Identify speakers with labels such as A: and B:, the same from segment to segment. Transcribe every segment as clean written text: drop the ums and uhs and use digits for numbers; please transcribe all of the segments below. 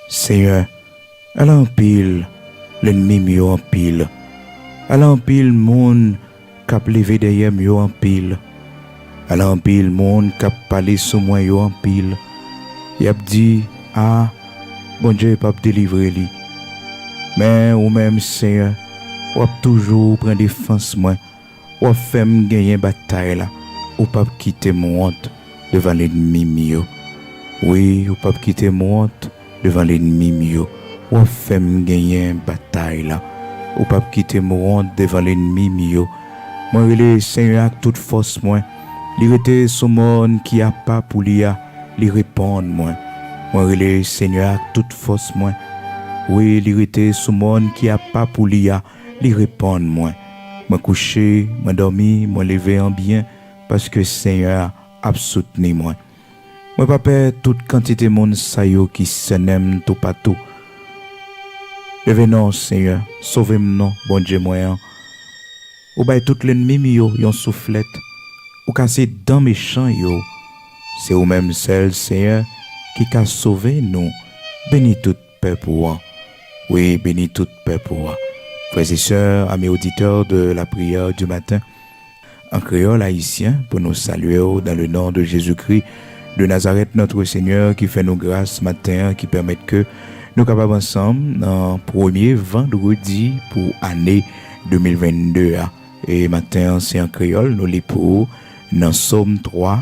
A: Seigneur, elle en pile, l'ennemi mieux en pile. Elle en pile, monde cap levé derrière mieux en pile. Elle en pile, monde cap parlé sous moi yo en pile. Y a dit, ah, bon Dieu pas délivrer lui. Mais ou même Seigneur, ou toujours prendre défense moi, ou fait me gagner bataille là, ou pas quitter mon honte devant l'ennemi mieux. Oui, ou pas quitter mon honte devant l'ennemi mieux. Ou fait me gagner bataille là, ou pas quitter mon honte devant l'ennemi mieux. Moi le Seigneur avec toute force moi, il était ce monde qui a pas pour lui répondre moi. Moi le Seigneur avec toute force moi. Oui, il était ce monde qui a pas pour lui répondre moi. Moi couché, moi dormi, moi levé en bien parce que Seigneur a soutenu moi. Moi pas peur toute quantité de monde sa yo qui se n'aime tout partout. Levez non Seigneur, sauvez-moi bon Dieu moi. Ou bay tout l'ennemi yo yon soufflette. Ou casser dans méchant yo. C'est ou même seul Seigneur qui a sauvé nous. Bénis tout peuple. Oui, bénis tout peuple. Frères et sœurs, amis auditeurs de la prière du matin, en créole haïtien, pour nous saluer dans le nom de Jésus-Christ de Nazareth, notre Seigneur, qui fait nos grâces ce matin, qui permet que nous capables ensemble, dans premier vendredi pour l'année 2022. Et matin, c'est en créole, nous les pour dans Somme 3,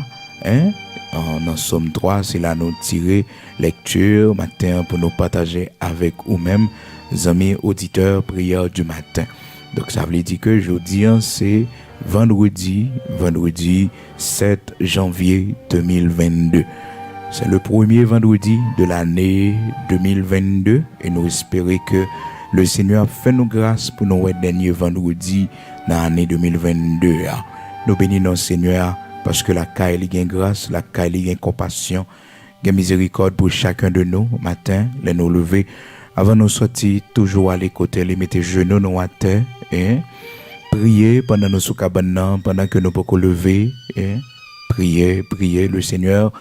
A: dans Somme 3, c'est là nous tirer lecture matin pour nous partager avec vous-même, amis auditeurs, prière du matin. Donc ça veut dire que jeudi, c'est vendredi 7 janvier 2022. C'est le premier vendredi de l'année 2022 et nous espérons que le Seigneur fait nous grâce pour nous dernier vendredi dans l'année 2022. Nous bénissons Seigneur parce que la caille gagne grâce, la caille gagne compassion, gagne miséricorde pour chacun de nous matin, les nous lever avant nous sortir toujours à l'écoute, les mettre genoux nous à terre et prier pendant nos soukabanan, pendant que nous pouvons lever et prier le Seigneur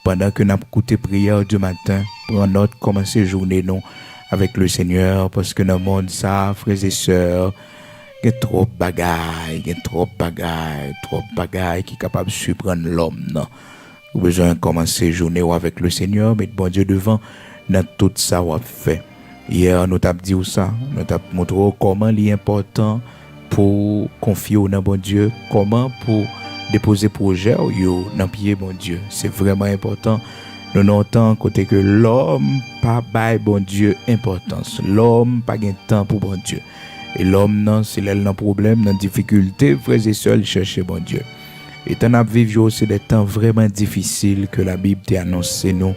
A: pendant que nous écoutons prière du matin pour notre commencer journée nous avec le Seigneur parce que dans le monde ça frères et sœurs il y a trop bagaille qui est capable de surprendre l'homme. Non. Vous avez besoin de commencer la journée avec le Seigneur, mettre bon Dieu devant dans tout ça qu'on fait. Hier, nous t'avons dit ça, nous t'avons montré comment il est important pour confier dans bon Dieu, comment pour déposer projet dans pied bon Dieu. C'est vraiment important. Nous notons côté que l'homme pas bail bon Dieu importance. L'homme pas gain temps pour bon Dieu. Et l'homme, non, c'est là le problème, dans difficulté, frères et seuls chercher bon Dieu. Et tant à vivre, c'est des temps vraiment difficiles que la Bible t'a annoncé nous.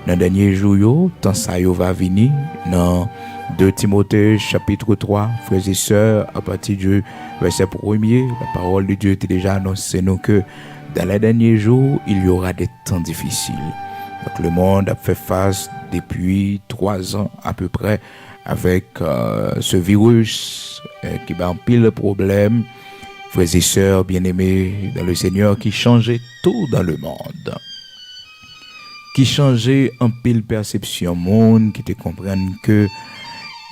A: Dans les derniers jours, tant ça va venir. Dans 2 Timothée, chapitre 3, frères et sœurs, à partir du verset 1er, la parole de Dieu t'a déjà annoncé nous que dans les derniers jours, il y aura des temps difficiles. Donc le monde a fait face depuis 3 ans à peu près avec ce virus qui va en pile de problèmes, frères et sœurs bien-aimés dans le Seigneur, qui changeait tout dans le monde, qui changeait en pile perception monde, qui te comprennent que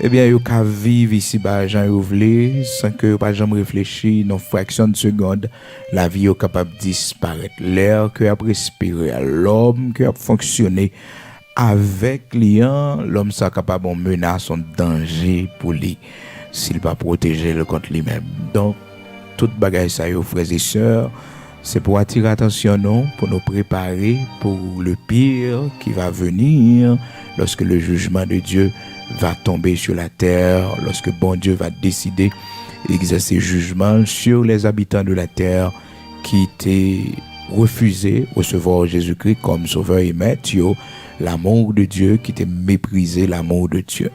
A: eh bien yo ka vivre ici bas Jean Youvlé sans que pas jamais réfléchir dans fraction de seconde la vie est capable de disparaître, l'air que a respirer, l'homme qui a fonctionné avec l'homme ça capable de menace, un danger pour lui s'il pas protéger le contre lui-même. Donc toute bagaille ça yo frères et sœurs, c'est pour attirer attention nous, pour nous préparer pour le pire qui va venir lorsque le jugement de Dieu va tomber sur la terre, lorsque bon Dieu va décider d'exercer jugement sur les habitants de la terre qui étaient refusé recevoir Jésus-Christ comme sauveur et maître, l'amour de Dieu, qui t'a méprisé l'amour de Dieu.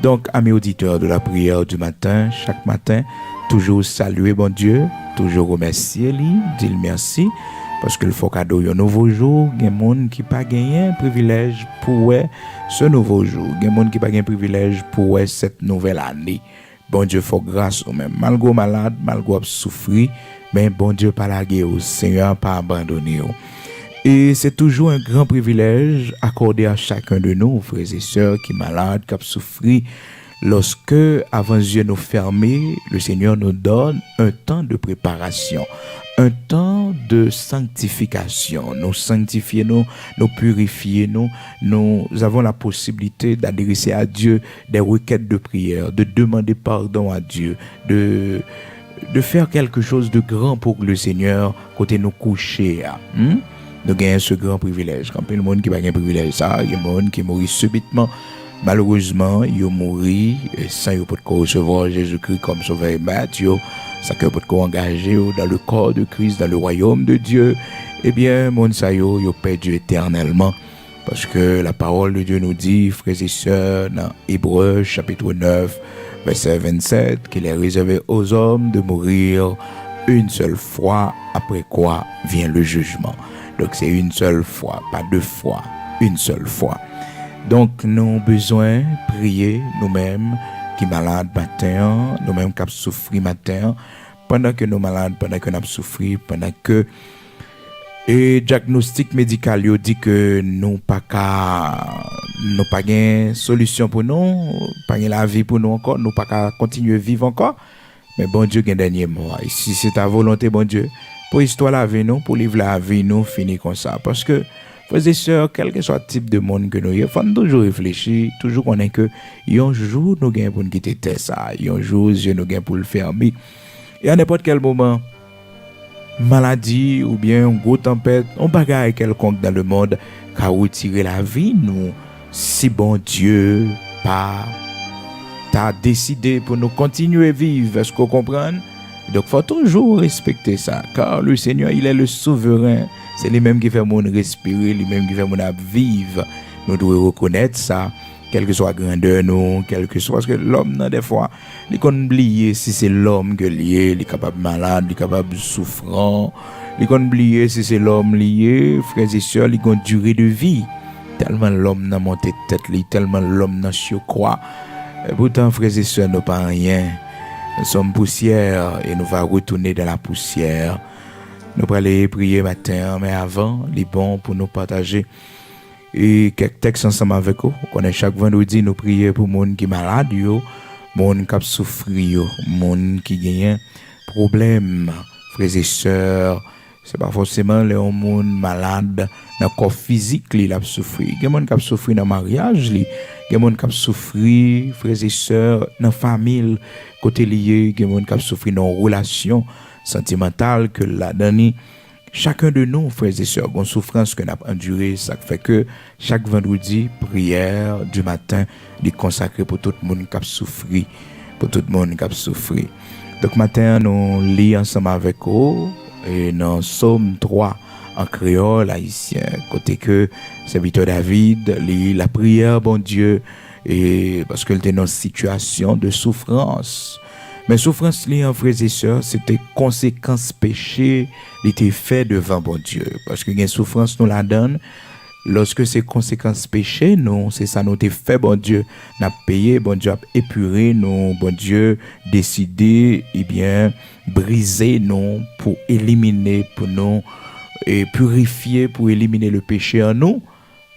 A: Donc, amis auditeurs de la prière du matin, chaque matin, toujours saluer bon Dieu, toujours remercier lui, dire merci, parce que le faut cadeau un nouveau jour, il y a des gens qui pas gagné un privilège pour ce nouveau jour, il y a des gens qui pas gagné un privilège pour cette nouvelle année. Bon Dieu, faut grâce au même. Malgré malade, malgré souffrir, mais bon Dieu pas lagué au Seigneur pas abandonné. Et c'est toujours un grand privilège accordé à chacun de nous, frères et sœurs, qui sont malades, qui ont souffert, lorsque, avant les yeux nous fermés, le Seigneur nous donne un temps de préparation, un temps de sanctification. Nous sanctifier, nous purifier, nous avons la possibilité d'adresser à Dieu des requêtes de prière, de demander pardon à Dieu, de faire quelque chose de grand pour le Seigneur côté nous coucher. Nous gagnons ce grand privilège. Quand il y a le monde qui n'a pas un privilège, ça, il y a le monde qui mourit subitement. Malheureusement, il mourit sans recevoir Jésus-Christ comme sauveur et maître, sans que peut engager dans le corps de Christ, dans le royaume de Dieu. Eh bien, mon sa yo perdu éternellement. Parce que la parole de Dieu nous dit, frères et sœurs, dans Hébreux chapitre 9, verset 27, qu'il est réservé aux hommes de mourir une seule fois, après quoi vient le jugement. Donc c'est une seule fois, pas deux fois, une seule fois. Donc nous avons besoin de prier nous-mêmes qui sommes malades matin, nous-mêmes qui souffrons matin, pendant que nous sommes malades, pendant que nous souffrons, pendant que le diagnostic médical dit que nous pas de solution pour nous, pas de la vie pour nous encore, nous pas continuer à vivre encore. Mais bon Dieu, il y a un dernier mot. Et si c'est ta volonté, bon Dieu, pour l'histoire la vie, nous, pour vivre la vie, nous, finir comme ça. Parce que, frères et sœurs, quel que soit le type de monde que nous y il faut toujours réfléchir, toujours connaître que, un jour, nous gagnons pour nous quitter ça. Un jour, Dieu nous gagne pour le fermer. Et à n'importe quel moment, maladie ou bien une grosse tempête, on bagarre quelconque dans le monde qui a retiré la vie, nous, si bon Dieu, pas, t'as décidé pour nous continuer à vivre, est-ce qu'on comprend? Donc, il faut toujours respecter ça, car le Seigneur, il est le souverain. C'est lui-même qui fait mon respirer, lui-même qui fait mon vivre. Nous devons reconnaître ça, quelle que soit la grandeur, nous, quel que soit. Parce que l'homme, des fois, il peut oublier si c'est l'homme qui est lié, il est capable de malade, il est capable de souffrant. Il peut oublier si c'est l'homme lié, frères et sœurs, il a une durée de vie. Tellement l'homme n'a monté tête, tellement l'homme n'a surcroît. Et pourtant, frères et sœurs, nous pas rien. Nous sommes poussière et nous allons retourner dans la poussière. Nous allons aller prier matin, mais avant, il est bon pour nous partager et quelques textes ensemble avec vous. On est chaque vendredi, nous prions pour les gens qui sont malades, les gens qui souffrent, les gens qui gagnent problèmes, frères et sœurs. C'est pas forcément les gens malades dans le corps physique qui souffrent. Il y a des gens qui souffrent dans le mariage, il y a des gens qui souffrent, frères et sœurs, dans la famille, côté lié, il y a des gens qui souffrent dans les relations sentimentales que la donne. Chacun de nous, frères et sœurs, une souffrance que nous avons endurée, ça fait que chaque vendredi, prière du matin, est consacrée pour tout le monde qui a souffert, pour tout le monde qui a souffert. Donc matin, nous lisons ensemble avec vous. Et dans Psaume 3 en créole haïtien, côté que serviteur David lit la prière, bon Dieu, et parce qu'elle était dans une situation de souffrance. Mais souffrance liée en frères et sœurs, c'était conséquence péché, il était fait devant bon Dieu. Parce que une souffrance nous la donne. Lorsque c'est conséquences péché, nous, c'est ça, nous t'es fait, bon Dieu, n'a payé, bon Dieu, a épuré, nous, bon Dieu, décidé, eh bien, briser, nous, pour éliminer, pour nous, et purifier, pour éliminer le péché en nous.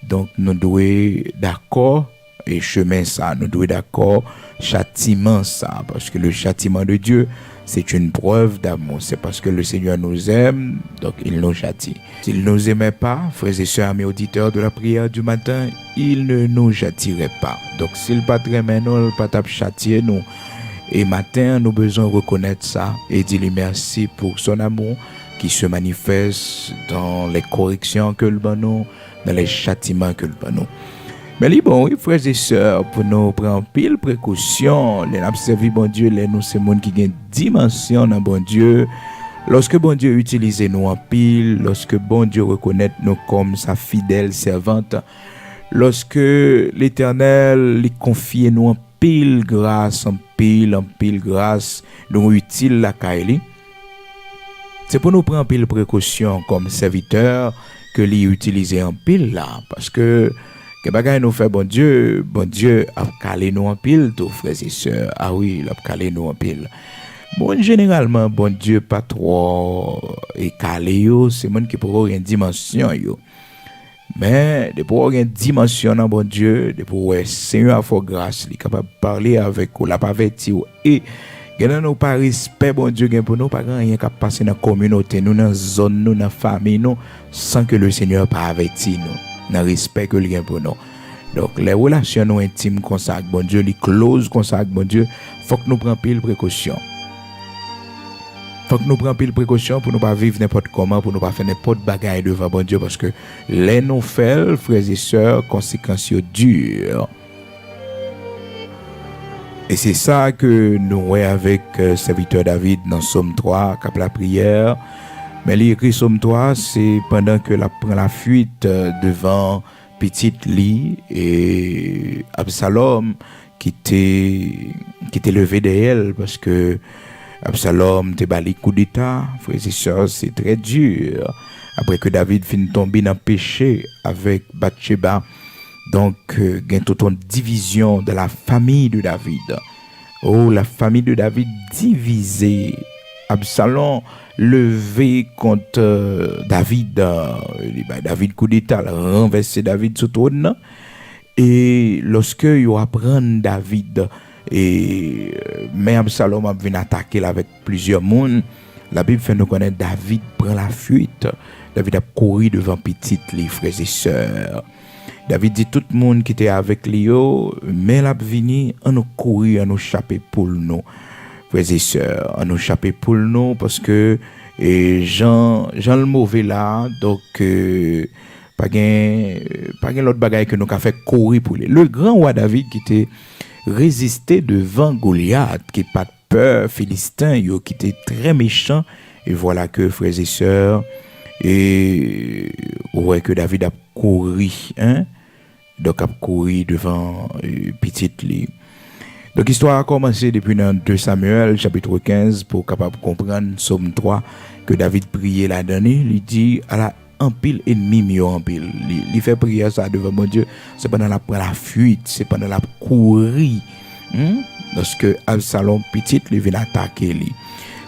A: Donc, nous devons d'accord, et chemin ça, nous devons d'accord, châtiment ça, parce que le châtiment de Dieu, c'est une preuve d'amour. C'est parce que le Seigneur nous aime, donc il nous châtie. S'il ne nous aimait pas, frères et sœurs, amis auditeurs de la prière du matin, il ne nous châtierait pas. Donc s'il pas très nous, il pas châtier nous. Et matin, nous besoin reconnaître ça et dire merci pour son amour qui se manifeste dans les corrections que le nous, dans les châtiments que le nous. Mais bon, oui, frères et sœurs, pour nous prendre pile précaution, les observer bon Dieu, les nous c'est monde qui gagne dimension dans bon Dieu. Lorsque bon Dieu utilise nous en pile, lorsque bon Dieu reconnaît nous comme sa fidèle servante, lorsque l'Éternel lui confie nous en pile grâce, en pile grâce, nous utile la caille. C'est pour nous prendre pile précaution comme serviteur que lui utiliser en pile là, parce que bagay nous fait bon Dieu a calé nous en pile, tous frères et sœurs. Ah oui, il a calé nous en pile. Bon, généralement, bon Dieu pas trop et calé yo, c'est monde qui pour une dimension yo. Mais de pour une dimension dans bon Dieu, de pour Seigneur a fait grâce, il est capable de parler avec vous, l'a pas averti et gagnant nous pas respect bon Dieu gain pour nous pas rien qui passer dans la communauté, nous dans zone, nous dans famille nous sans que le Seigneur pas averti nous, dans respect que il gain pour nous. Donc les relations nous intimes comme ça avec bon Dieu, les close comme ça avec bon Dieu, faut que nous prenions pile précaution. Faut que nous prenions pile précaution pour ne pas vivre n'importe comment, pour ne pas faire n'importe bagaille devant bon Dieu, parce que les nous faits, frères et sœurs, conséquences dures. Et c'est ça que nous voyons avec serviteur David dans Psaume 3, cap la prière. Mais l'écrit Psaume 3, c'est pendant que la prend la fuite devant petite lit et Absalom qui était levé d'elle parce que Absalom te bali coup d'état, frères et sœurs, c'est très dur. Après que David finit tomber dans le péché avec Bathsheba, donc il y a toute une division de la famille de David. Oh, la famille de David divisée. Absalom levé contre David. David coup d'état, renversé David sur le trône. Et lorsque il apprend David, et mais Absalom a venu attaquer avec plusieurs monde, la Bible fait nous connaître David prend la fuite. David a couru devant petite les frères et sœurs. David dit tout le monde qui était avec lui, mais la vini on nous courir, on nous chapper pour nous. Frères et sœurs, on nous chapper pour nous parce que Jean le mauvais là, donc pas gain l'autre bagaille que nous a fait courir pour lui. Le grand roi David qui était résisté devant Goliath, qui pas de peur, Philistin, qui était très méchant. Et voilà que frères et sœurs, et ouais que David a couru, hein, donc a couru devant petite lit. Donc l'histoire a commencé depuis dans 2 Samuel chapitre 15 pour capable comprendre Psaume 3 que David priait la dernière, il dit à la en pile ennemi mieux en pile. Il fait prière ça devant mon Dieu, c'est pendant la fuite, c'est pendant la courir. Lorsque Absalom petit lui vient attaquer lui.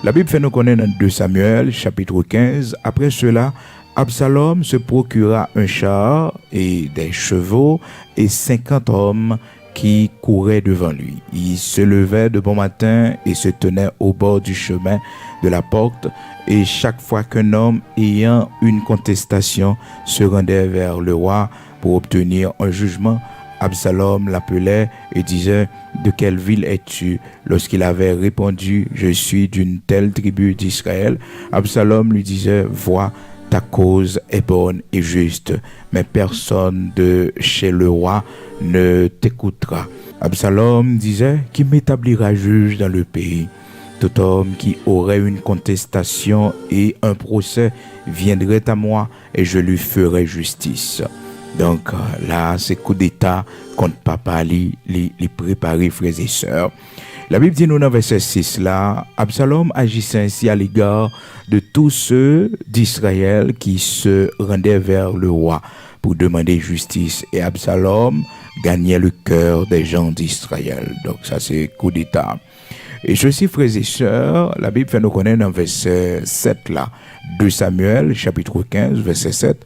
A: La Bible fait nous connaître dans 2 Samuel chapitre 15, après cela Absalom se procura un char et des chevaux et 50 hommes qui couraient devant lui. Il se levait de bon matin et se tenait au bord du chemin de la porte, et chaque fois qu'un homme ayant une contestation se rendait vers le roi pour obtenir un jugement, Absalom l'appelait et disait « De quelle ville es-tu » Lorsqu'il avait répondu « Je suis d'une telle tribu d'Israël », Absalom lui disait « Vois, ta cause est bonne et juste, mais personne de chez le roi ne t'écoutera. » Absalom disait « Qui m'établira juge dans le pays ? Tout homme qui aurait une contestation et un procès viendrait à moi et je lui ferai justice. » Donc là, c'est coup d'état contre papa, les préparer, frères et sœurs. La Bible dit nous dans verset 6 là, Absalom agissait ainsi à l'égard de tous ceux d'Israël qui se rendaient vers le roi pour demander justice. Et Absalom gagnait le cœur des gens d'Israël. Donc ça c'est coup d'état. Et ceci, frères et sœurs, la Bible fait nous connaître dans verset 7 là, 2 Samuel chapitre 15 verset 7.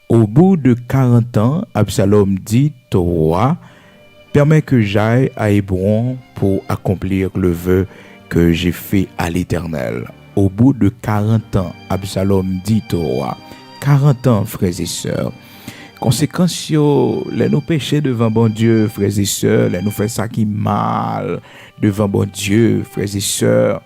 A: Au bout de 40 ans, Absalom dit au roi, « Permets que j'aille à Hébron pour accomplir le vœu que j'ai fait à l'Éternel. » Au bout de 40 ans, Absalom dit au roi, 40 ans, frères et sœurs. Conséquence, les nous péchés devant bon Dieu, frères et sœurs, les nous fait ça qui mal devant bon Dieu, frères et sœurs.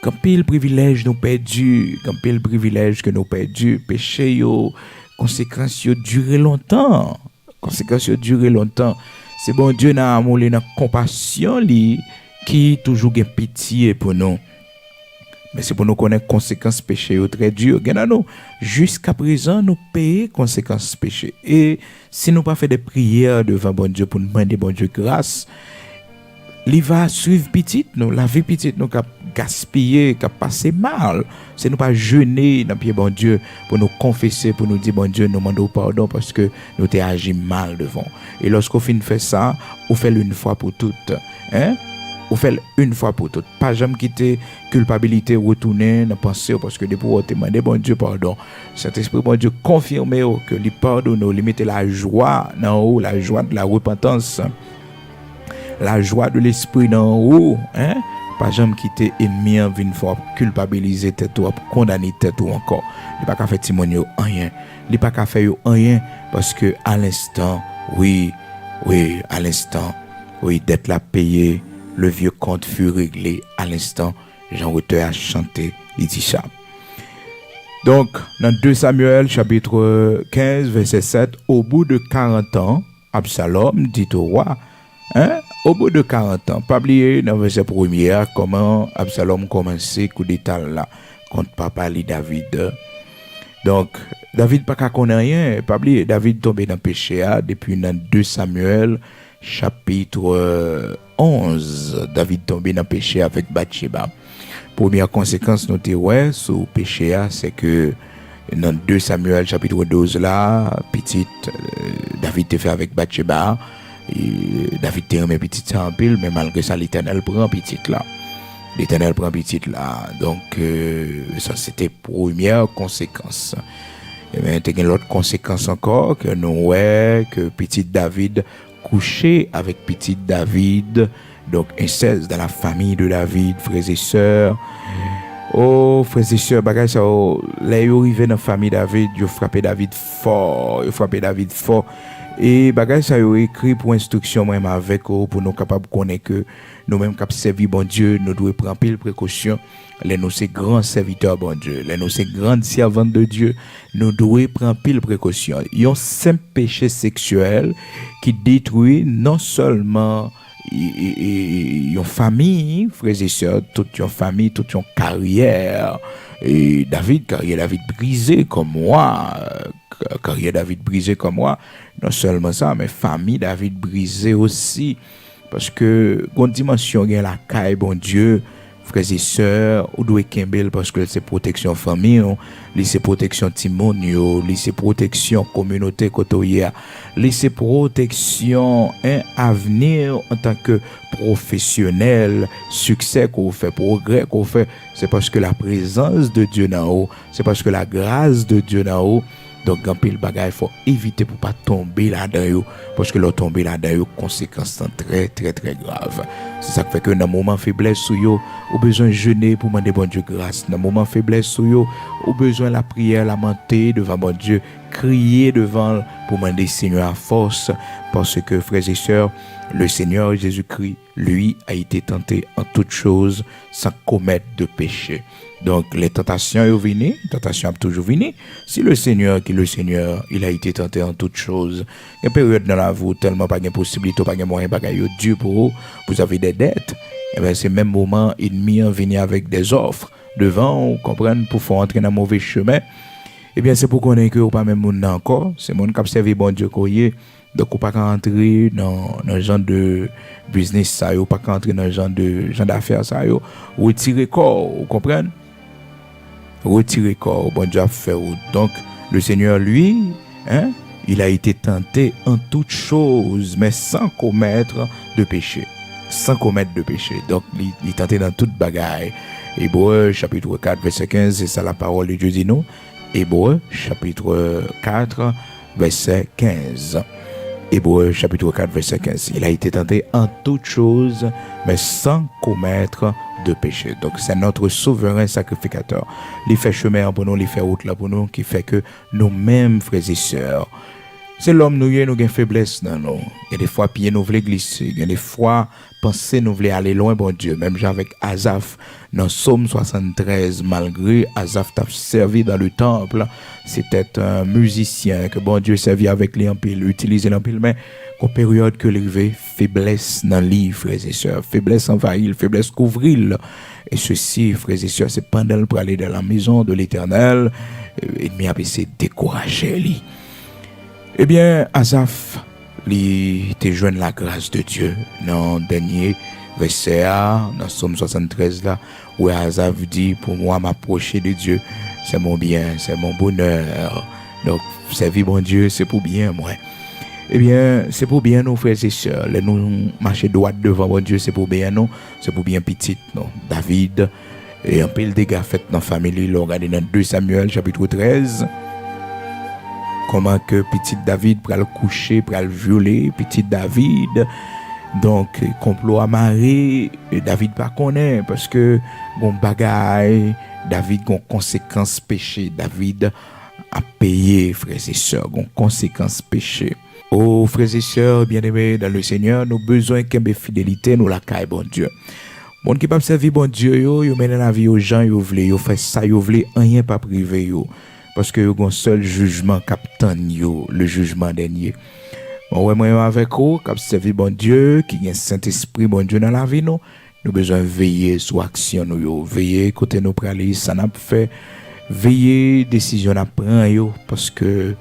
A: Quand pile privilège nous perdu, quand pile privilège que nous perdu, péché yo, conséquences durer longtemps. Conséquences durer longtemps. C'est bon Dieu n'a amour, n'a compassion li qui toujours gain pitié pour nous. Mais c'est pour nous connaître conséquences péché très dur. Nous jusqu'à présent nous payer conséquences péché. Et si nous pas fait des prières devant bon Dieu pour nous demander bon Dieu grâce, il va suivre petite nous, la vie petite nous cap gaspiller, cap passer mal. C'est nous pas jeûner dans pied bon Dieu pour nous confesser, pour nous dire bon Dieu nous demandons pardon parce que nous t'ai agi mal devant. Et lorsqu'on fin fait ça, on fait une fois pour toutes, hein? Ou fait une fois pour toutes. Pas jamais quitter culpabilité, retourner dans penser parce que depuis vous demandez bon Dieu pardon. Saint-Esprit bon Dieu confirmer que lui pardonne, lui mettre la joie dans haut, la joie de la repentance. La joie de l'esprit dans haut, hein? Pas jamais quitter ennemi en une fois culpabiliser tête ou condamner tête ou encore. Il pas qu'à faire témoigner rien. Il pas qu'à faire rien parce que à l'instant, oui, à l'instant, oui, dette la payée. Le vieux compte fut réglé à l'instant. Jean Auteur a chanté, il dit ça. Donc, dans 2 Samuel, chapitre 15, verset 7, au bout de 40 ans, Absalom dit au roi, hein, au bout de 40 ans, pas oublier dans verset 1er, comment Absalom commençait coup d'état là, contre papa li David. Donc, David pas qu'à connaître rien, pas oublier, David tombé dans le péché depuis dans 2 Samuel, chapitre 11, David tombé dans le péché avec Bathsheba. Première conséquence notée sur le péché, c'est que dans 2 Samuel chapitre 12 là, petite David te fait avec Bathsheba, David te remet petite en pile, mais malgré ça l'Éternel prend petite là. L'Éternel prend petite là. Donc ça c'était première conséquence. Et bien il y a l'autre conséquence encore que nous que petit David couché avec petit David, donc inceste dans la famille de David, frères et sœurs. Oh, frères et sœurs, bagay ça, là, ils arrivent dans la famille David, ils frappent David fort, Et bagay ça, ils écrit pour instruction, même avec eux, pour nous capables de connaître que nous-mêmes, qui servir bon Dieu, nous devons prendre pile précaution. Les nous, c'est grands serviteurs, bon Dieu. Les nous, c'est grandes servantes de Dieu. Nous devons prendre pile précaution. Il y a un simple péché sexuel qui détruit non seulement une famille, frères et sœurs, toute une famille, toute une carrière. Et carrière David brisé comme moi, non seulement ça, mais famille David brisé aussi, parce que une dimension gagne la caille, bon Dieu, frères et sœurs, ou doit kembel parce que c'est protection famille, c'est protection timonio, c'est protection communauté kotoya, c'est protection un avenir en tant que professionnel, succès qu'on fait, progrès qu'on fait, c'est parce que la présence de Dieu dans haut, c'est parce que la grâce de Dieu dans haut. Donc, quand pile bagay, il faut éviter pour pas tomber là-dedans, parce que le tomber là-dedans, conséquences sont très, très, très graves. C'est ça qui fait que dans le moment de faiblesse, ou besoin de jeûner pour demander bon Dieu grâce. Dans le moment de faiblesse, ou besoin de la prière, lamenter devant bon Dieu, crier devant pour demander Seigneur à force, parce que, frères et sœurs, le Seigneur Jésus-Christ, lui, a été tenté en toutes choses sans commettre de péché. Donc, les tentations sont venues, les tentations ont toujours venu. Si le Seigneur, il a été tenté en toutes choses, il y a une période dans la vie tellement pas de possibilité, pas de moyen, pas de Dieu pour vous avez des dettes, et bien, c'est le même moment, l'ennemi est venu avec des offres devant, vous comprenez, pour faire entrer dans un mauvais chemin. Eh bien, c'est pour qu'on ait que pas même monde encore, c'est monde qui a servi bon Dieu koye. Donc, on ne peut pas entrer dans le genre de business, ça, ou pas entrer dans le genre d'affaires, ça, retirer corps, vous comprenez? Retirer corps, bon Dieu a fait. Donc, le Seigneur, lui, hein, il a été tenté en toutes choses, mais sans commettre de péché. Sans commettre de péché. Donc, il est tenté dans toute bagaille. Hébreux, chapitre 4, verset 15, c'est ça la parole de Dieu dit nous. Hébreux, chapitre 4, verset 15. Hébreux chapitre 4 verset 15. Il a été tenté en toutes choses, mais sans commettre de péché. Donc c'est notre souverain sacrificateur. Il fait chemin pour nous, il fait route là pour nous, qui fait que nous-mêmes, frères et sœurs, c'est l'homme nous avons une faiblesse dans nous. Il y a des fois pieds nous voulons glisser, il y a des fois penser nous voulons aller loin, bon Dieu. Même avec Asaph, dans Psaume 73, malgré Asaph t'a servi dans le temple, c'était un musicien que bon Dieu servait avec les empiles, utilisait l'empile, mais qu'en période que l'élevé, faiblesse dans l'île, frères et sœurs, faiblesse envahir, faiblesse couvrir. Et ceci, frères et sœurs, c'est pendant pour aller dans la maison de l'Éternel, l'ennemi a essayé de décourager lui. Eh bien, Asaph, il était joint la grâce de Dieu dans le dernier verset, dans Psaume 73, là, où Asaph dit, pour moi, m'approcher de Dieu, c'est mon bien, c'est mon bonheur. Donc, servir mon Dieu, c'est pour bien, moi. Eh bien, c'est pour bien nous, frères et sœurs. Les nous marcher droit devant bon Dieu, c'est pour bien nous. C'est pour bien petit, non. David, et un peu le dégât fait dans la famille, l'on regarde dans 2 Samuel, chapitre 13. Comment que petit David pral coucher, pral violer, petit David. Donc, complot amarré, David pas connaît, parce que, bon bagaille, David gon conséquences péché. David a payé, frères et sœurs, gon conséquences péché. Oh, frères et sœurs, bien-aimés dans le Seigneur, nous besoin qu'un fidélité, nous la caille, bon Dieu. Bon qui pas servir bon Dieu, yo mène la vie aux gens, yo vle, yo fait ça, yo vle, rien pas privé, yo. Parce que yo gon seul jugement captain, yo, le jugement dernier. Bon, ouais, moi, avec vous, qui servir bon Dieu, qui a un Saint-Esprit, bon Dieu dans la vie, nous besoin veiller sur action, nous, yo. Veiller côté nous praler, ça n'a pas fait. Veiller, décision à prendre, parce que,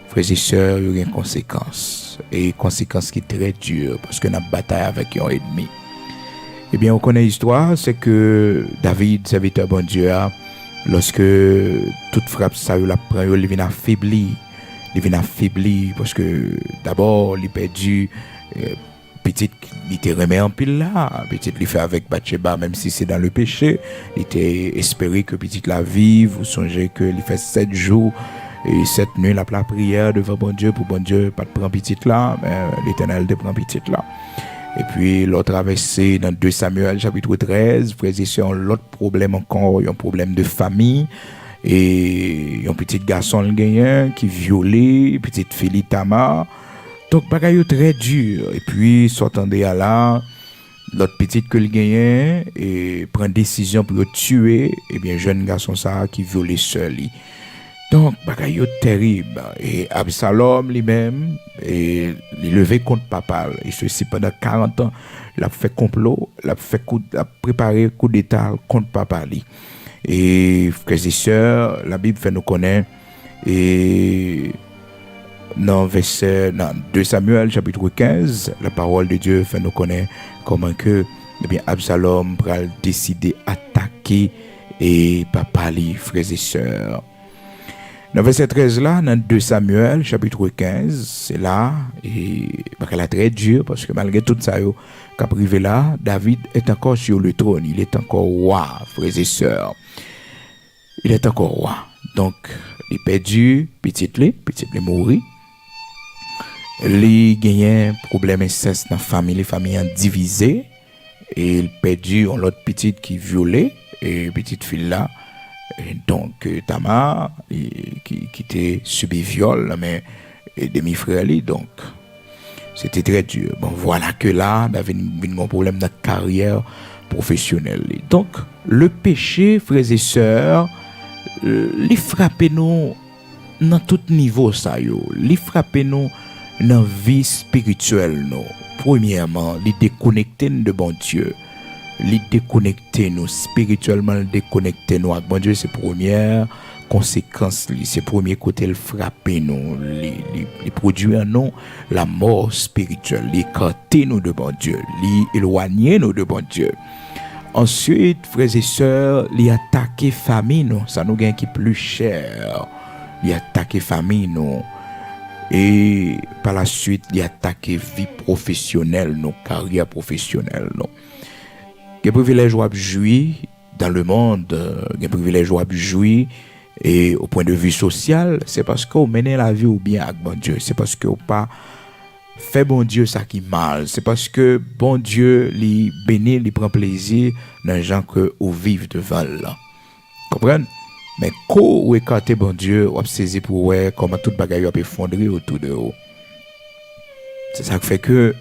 A: frères et sœurs, il y a une conséquence. Et conséquence qui est très dure, parce que nous avons bataille avec un ennemi. Eh bien, on connaît l'histoire, c'est que David, serviteur bon Dieu, lorsque toute frappe, ça, il prend, il vient affaibli. Il vient affaibli, parce que d'abord, il perdu, petite, il était remis en pile là, petite, il fait avec Bathsheba, même si c'est dans le péché, il était espéré que petite la vive, vous songez que il fait 7 jours, et 7 nuits, la prière devant bon Dieu, pour bon Dieu, pas de prendre petite là, mais l'Éternel te prend petite là. Et puis, l'autre traversée dans 2 Samuel, chapitre 13, frères et sœurs, l'autre problème encore, il y a un problème de famille. Et un petit garçon le gagnant qui violé, petite fille Tamar. Donc, bagaille très dur. Et puis, s'entendait à là, l'autre petite que le gagnant, et prend décision pour le tuer, et bien, jeune garçon ça qui violé seul. Donc, bagaille terrible. Et Absalom lui-même, et il levé contre papa. Et ceci pendant 40 ans, il a fait complot, il a préparé coup d'état contre papa. Et frères et sœurs, la Bible fait nous connaître, et dans 2 Samuel chapitre 15, la parole de Dieu fait nous connaître comment que, eh bien, Absalom va décider d'attaquer et papa li, frères et sœurs. Dans verset 13 là, dans 2 Samuel chapitre 15, c'est là, et elle est très dur, parce que malgré tout ça, qu'a privé là, David est encore sur le trône, il est encore roi, frères et sœurs. Il est encore roi. Donc, il est perdu, petit le mourit. Il gagne un problème inceste dans la famille, les familles ont divisé. Et il perdu l'autre petite qui violée, et petite fille là. Et donc, Tamar, qui était subi viol, mais demi-frère, donc, c'était très dur. Bon, voilà que là, il y avait un problème de carrière professionnelle. Donc, le péché, frères et sœurs, les frapper nous dans tout niveau ça yo, les frapper nous dans vie spirituelle nous. Premièrement, les déconnecter de bon Dieu, les déconnecter nous spirituellement, les déconnecter nous avec bon Dieu, c'est première conséquence, c'est premier côté le frapper nous, les produire nous la mort spirituelle, les écarter nous de bon Dieu, les éloigner nous de bon Dieu. Ensuite, frères et sœurs, les attaquer famille, nous, ça nous gagne qui plus cher. Les attaquer famille, nous. Et par la suite, les attaquer vie professionnelle, nos carrière professionnelle, nous. Les privilèges ou jouir dans le monde, les privilèges ou jouir et au point de vue social, c'est parce qu'on mène la vie ou bien avec bon Dieu. C'est parce qu'on pas fait bon Dieu ça qui mal. C'est parce que bon Dieu lui bénit, lui prend plaisir dans les gens que vous vivez devant là. Comprenez? Mais quand vous écartez bon Dieu, vous saisissez pour voir comment toute bagaille a effondré autour de vous. C'est ça qui fait que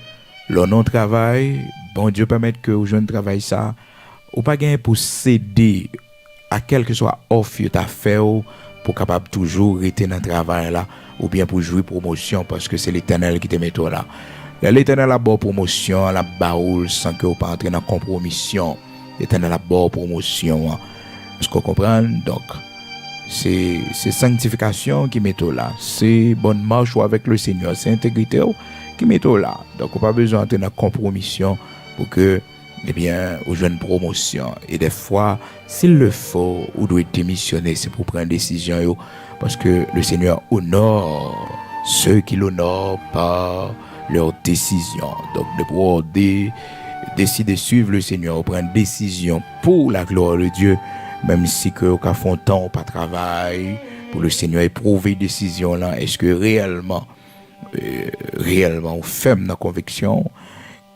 A: le non-travail, bon Dieu permet que vous jeunes travail ça, ou pas gagner pour céder à quel que soit offre que tu as fait pour capable toujours rester dans le travail là, ou bien pour jouer promotion, parce que c'est l'Éternel qui te met là. L'Éternel a bonne promotion, la baoule sans que vous pas entrer dans compromission. L'Éternel a bonne promotion. Est-ce qu'on comprend? Donc, c'est sanctification qui met là. C'est bonne marche avec le Seigneur. C'est intégrité qui met là. Donc, on n'a pas besoin d'entrer dans compromission pour que, eh bien, vous jouez une promotion. Et des fois, s'il le faut, vous devez démissionner, c'est pour prendre une décision, parce que le Seigneur honore ceux qui l'honorent par leurs décisions. Donc, de pouvoir décider de suivre le Seigneur, prendre décision pour la gloire de Dieu, même si que au cas font temps ou pas travail, pour le Seigneur éprouver décision là, est-ce que réellement on ferme dans la conviction?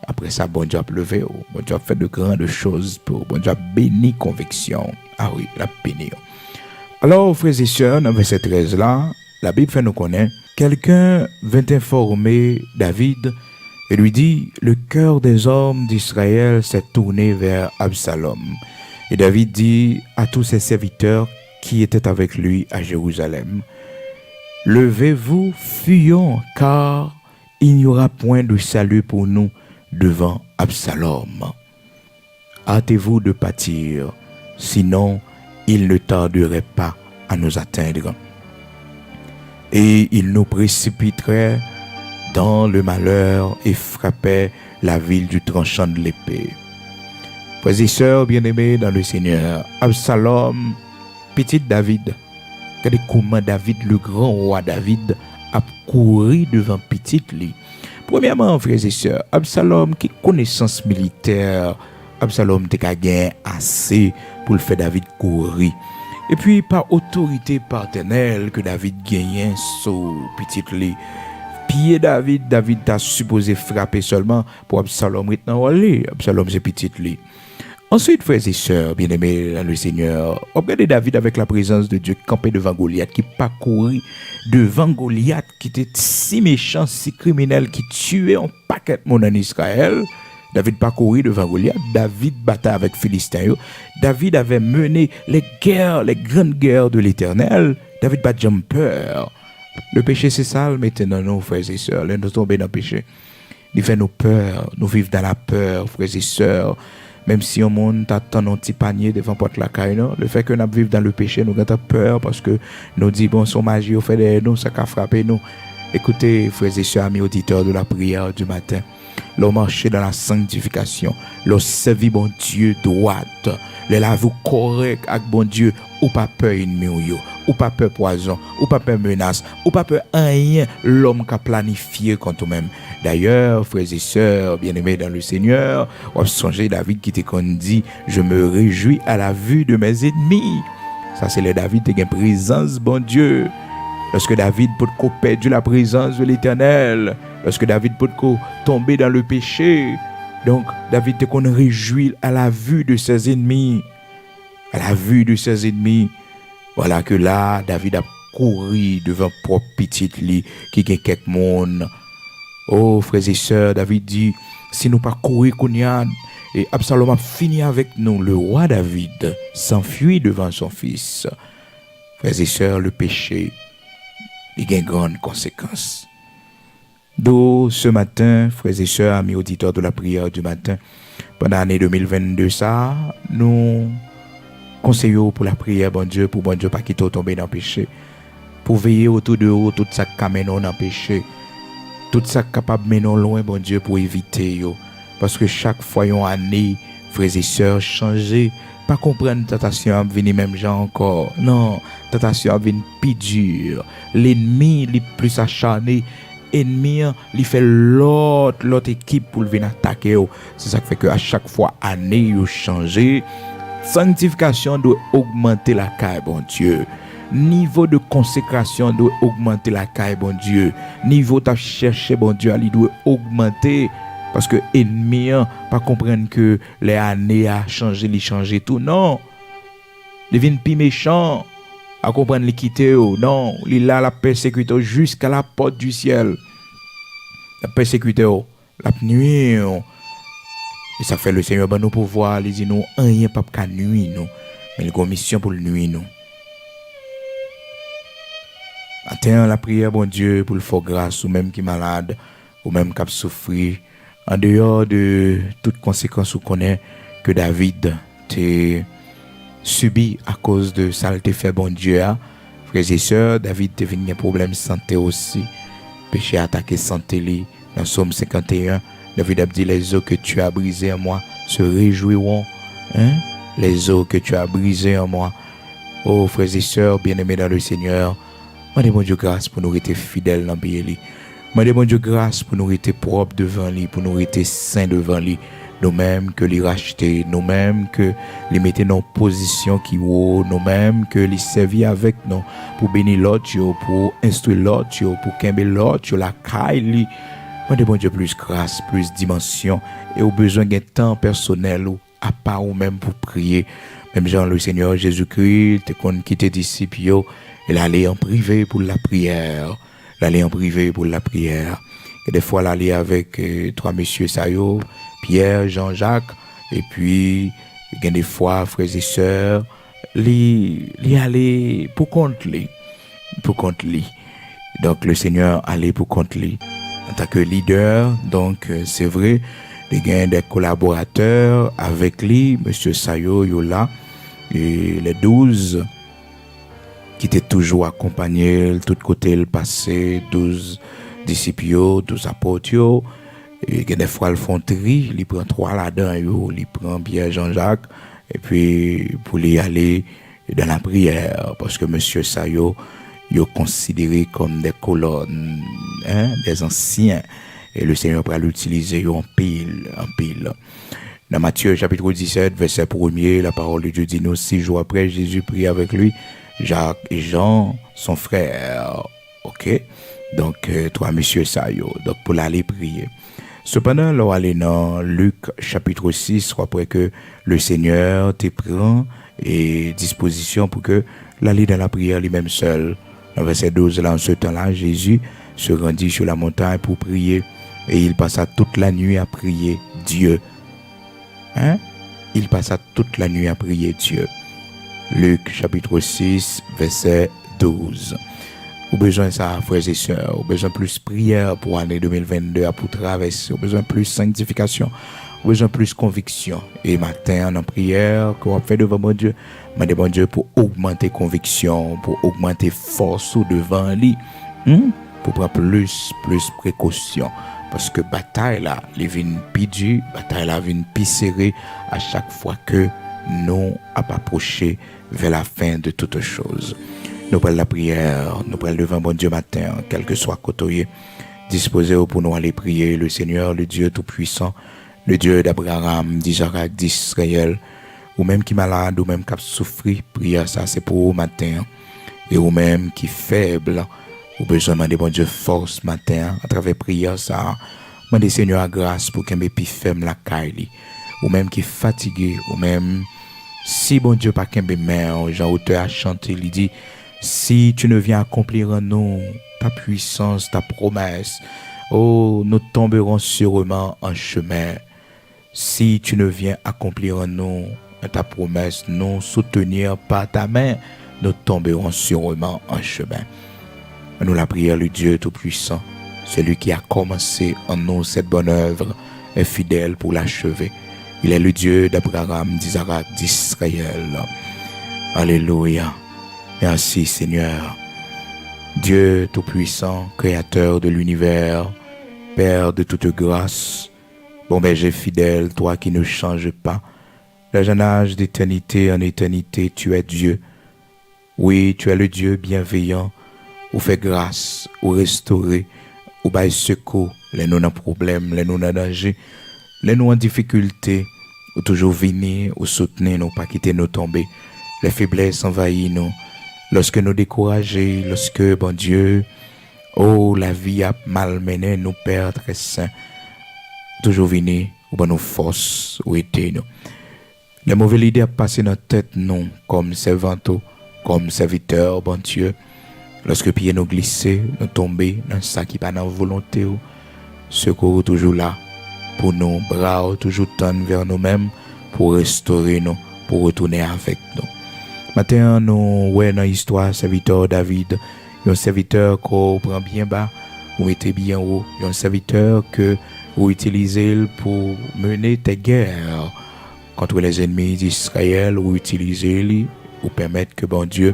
A: Après ça, bon Dieu a levé, bon Dieu a fait de grandes choses pour, bon Dieu a béni conviction. Ah oui, la béni. Alors, frères et sœurs, dans verset 13 là, la Bible fait nous connaître, quelqu'un vint informer David et lui dit, le cœur des hommes d'Israël s'est tourné vers Absalom. Et David dit à tous ses serviteurs qui étaient avec lui à Jérusalem, levez-vous, fuyons, car il n'y aura point de salut pour nous devant Absalom. Hâtez-vous de partir, sinon il ne tarderait pas à nous atteindre. Et il nous précipiterait dans le malheur et frapperait la ville du tranchant de l'épée. Frères et sœurs bien-aimés dans le Seigneur, Absalom, petit David, regardez comment David, le grand roi David, a couru devant petit lui. Premièrement, frères et sœurs, Absalom qui connaissance militaire, Absalom te gagné assez pour le faire David courir. Et puis par autorité paternelle que David gagnait sur petit lui. Pied David t'a supposé frapper seulement pour Absalom maintenant aller. Absalom c'est petit lui. Ensuite, frères et sœurs, bien-aimés dans le Seigneur, regardez David avec la présence de Dieu campé devant Goliath, qui parcourit devant Goliath, qui était si méchant, si criminel, qui tuait un paquet de monde en Israël. David parcourit devant Goliath, David battait avec Philistins. David avait mené les grandes guerres de l'Éternel. David pas jamais peur. Le péché c'est sale maintenant, nous, frères et sœurs, nous tombons dans le péché. Il fait nous peur, nous vivons dans la peur, frères et sœurs. Même si on monde t'attend un petit panier devant porte la caille, le fait que nous vivons dans le péché, nous avons peur parce que nous disons, bon, son magie, au fait de nous, ça a frappé nous. Écoutez, frères et sœurs, amis auditeurs de la prière du matin, l'on marche dans la sanctification, l'on servi bon Dieu droite, l'on vous correct avec bon Dieu, ou pas peur ennemi ou pas peur poison, ou pas peur menace, ou pas peur rien, l'homme qui a planifié contre même. D'ailleurs, frères et sœurs, bien-aimés dans le Seigneur, on songez David qui te dit, je me réjouis à la vue de mes ennemis. Ça c'est le David qui a une présence, bon Dieu. Lorsque David peut perdre la présence de l'Éternel, lorsque David peut tomber dans le péché, donc David te qu'on réjouit à la vue de ses ennemis. À la vue de ses ennemis. Voilà que là, David a couru devant propre petite lit qui a quelques monde. Oh, frères et sœurs, David dit, si nous pas courir qu'on y a, et Absalom a fini avec nous, le roi David s'enfuit devant son fils. Frères et sœurs, le péché, il y a une grande conséquence. Donc, ce matin, frères et sœurs, amis auditeurs de la prière du matin, pendant l'année 2022, ça, nous conseillons pour la prière, bon Dieu, pour bon Dieu pas quitter tomber dans le péché, pour veiller autour de vous, tout ça qui mène dans le péché, tout ça capable de mener loin, bon Dieu, pour éviter yo. Parce que chaque fois, une année, frères et sœurs, changer, pas comprendre tentation à venir même gens encore. Non, tentation à venir plus dur. L'ennemi, il est plus acharné. L'ennemi, il fait l'autre équipe pour venir attaquer. C'est ça qui fait qu'à chaque fois, année, il changer. Sanctification doit augmenter la caille, bon Dieu. Niveau de consécration doit augmenter la caille, bon Dieu. Niveau de chercher, bon Dieu, il doit augmenter. Parce que l'ennemi, pas comprendre que les années a changé, il change tout. Non. Il devient plus méchant. À comprendre les quitter. Non. Il a la persécution jusqu'à la porte du ciel. La persécution, la nuit. Et ça fait le Seigneur, ben nous pouvoir, il dit nous, rien pas qu'à nuit, nous. Mais il y a une mission pour le nuit, nous. Attends la prière, bon Dieu, pour le faire grâce, ou même qui est malade, ou même qui a souffert. En dehors de toutes conséquences qu'on connaît que David t'a subi à cause de saleté fait bon Dieu. Frères et sœurs, David t'a venu un problème de santé aussi. Péché attaqué santé. Dans Psaume 51, David a dit, les os que tu as brisés en moi se réjouiront. Les os que tu as brisés en moi. Oh, frères et sœurs, bien-aimés dans le Seigneur, Mandez bon Dieu grâce pour nous rester fidèles dans le pays. Mandez bon Dieu grâce pour nous rester propres devant lui, pour nous rester saints devant lui. Nous-mêmes que les racheter, nous-mêmes que les mettre dans position qui haut, nous-mêmes que les servir avec nous pour bénir l'autre, pour instruire l'autre, pour qu'aimer l'autre, la caille. Mandez bon Dieu plus grâce, plus dimension et au besoin d'un temps personnel ou à part ou même pour prier. Même Jean le Seigneur Jésus-Christ, qui te disciple, il allait en privé pour la prière. L'aller en privé pour la prière. Et des fois, l'aller avec trois messieurs Sayo, Pierre, Jean-Jacques, et puis, il y a des fois, frères et sœurs, lui aller pour compte lui. Pour compte lui. Donc, le Seigneur allait pour compte lui. En tant que leader, donc, c'est vrai, il y a des collaborateurs avec lui, monsieur Sayo, Yola, et les 12 qui était toujours accompagné, tout côté le passé, 12 disciples, 12 apôtres, et des fois le font tri, il prend 3 là-dedans, il prend Pierre Jean-Jacques, et puis pour y aller dans la prière, parce que monsieur Sayo, il est considéré comme des colonnes, des anciens, et le Seigneur va l'utiliser en pile, en pile. Dans Matthieu chapitre 17, verset 1er, la parole de Dieu dit nous, 6 jours après, Jésus prie avec lui, Jacques et Jean, son frère. Ok? Donc, trois messieurs Sayo. Donc, pour aller prier. Cependant, là, aller dans Luc chapitre 6, après que le Seigneur te prend et disposition pour que l'aller dans la prière lui-même seul. Dans verset 12, là, en ce temps-là, Jésus se rendit sur la montagne pour prier et il passa toute la nuit à prier Dieu. Hein? Il passa toute la nuit à prier Dieu. Luc chapitre 6, verset 12. Ou besoin de ça, frères et sœurs. Ou besoin plus prière pour l'année 2022 pour traverser. Ou besoin plus sanctification. Ou besoin plus conviction. Et matin, en prière, qu'on fait devant mon Dieu, demandez bon Dieu pour augmenter conviction, pour augmenter force devant lui. Pour prendre plus précaution. Parce que bataille là, les vins pidus, bataille là, vins pi serré à chaque fois que nous approchons vers la fin de toutes choses. Nous prenons la prière, nous prenons devant bon Dieu matin, quel que soit côté, disposé pour nous aller prier le Seigneur, le Dieu Tout-Puissant, le Dieu d'Abraham, d'Isaac, d'Israël, ou même qui est malade, ou même qui a souffert, prière ça, c'est pour vous matin, et ou même qui est faible, ou besoin de bon Dieu force matin, à travers prière ça, demandez Seigneur grâce pour qu'il me plus faible la caille, ou même qui est fatigué, ou même si bon Dieu pas qu'un bémère, Jean auteur a chanté, il dit, si tu ne viens accomplir en nous ta puissance, ta promesse, oh, nous tomberons sûrement en chemin. Si tu ne viens accomplir en nous ta promesse, nous soutenir par ta main, nous tomberons sûrement en chemin. Nous la prière, le Dieu Tout-Puissant, celui qui a commencé en nous cette bonne œuvre, est fidèle pour l'achever. Il est le Dieu d'Abraham, d'Isaac, d'Israël. Alléluia. Merci Seigneur. Dieu Tout-Puissant, Créateur de l'univers, Père de toute grâce, bon berger fidèle, toi qui ne changes pas. D'un âge d'éternité en éternité, tu es Dieu. Oui, tu es le Dieu bienveillant, où fait grâce, où restaurer, où bail secours, les nous en problème, les nous en danger, les nous en difficulté, ou toujours venir, ou soutenir nous, pas quitter nous tomber. Les faiblesses envahissent nous. Lorsque nous découragés, lorsque, bon Dieu, oh, la vie a malmené nous, Père très saint, toujours venir, ou bon nous force, ou aider nous. Les mauvaises idées a passé dans notre tête, non, comme servanteau, comme serviteur, bon Dieu. Lorsque pieds nous glisser, nous tomber dans ça qui pas dans volonté, secours toujours là, pour nous, bras toujours tendre vers nous-mêmes, pour restaurer nous, pour retourner avec nous. Maintenant, nous, ouais, dans l'histoire, serviteur David, un serviteur qu'on prend bien bas, ou mettez bien haut, un serviteur que vous utilisez pour mener des guerres contre les ennemis d'Israël, ou utilisez-les pour permettre que, bon Dieu,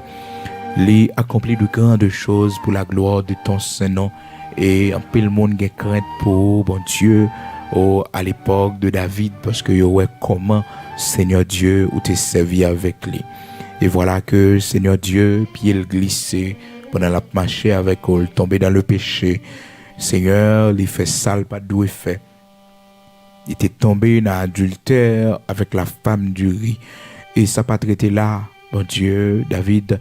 A: les accomplit de grandes choses pour la gloire de ton Saint-Nom, et un peu le monde qui crainte pour, bon Dieu, oh, à l'époque de David, parce que ouais, comment, Seigneur Dieu, ou t'es servi avec lui. Et voilà que, Seigneur Dieu, pied glissé, pendant la marché avec eux, il tombé dans le péché. Seigneur, il fait ça, pas de fait. Il était tombé dans l'adultère avec la femme du riz. Et ça pas traité là, bon Dieu, David,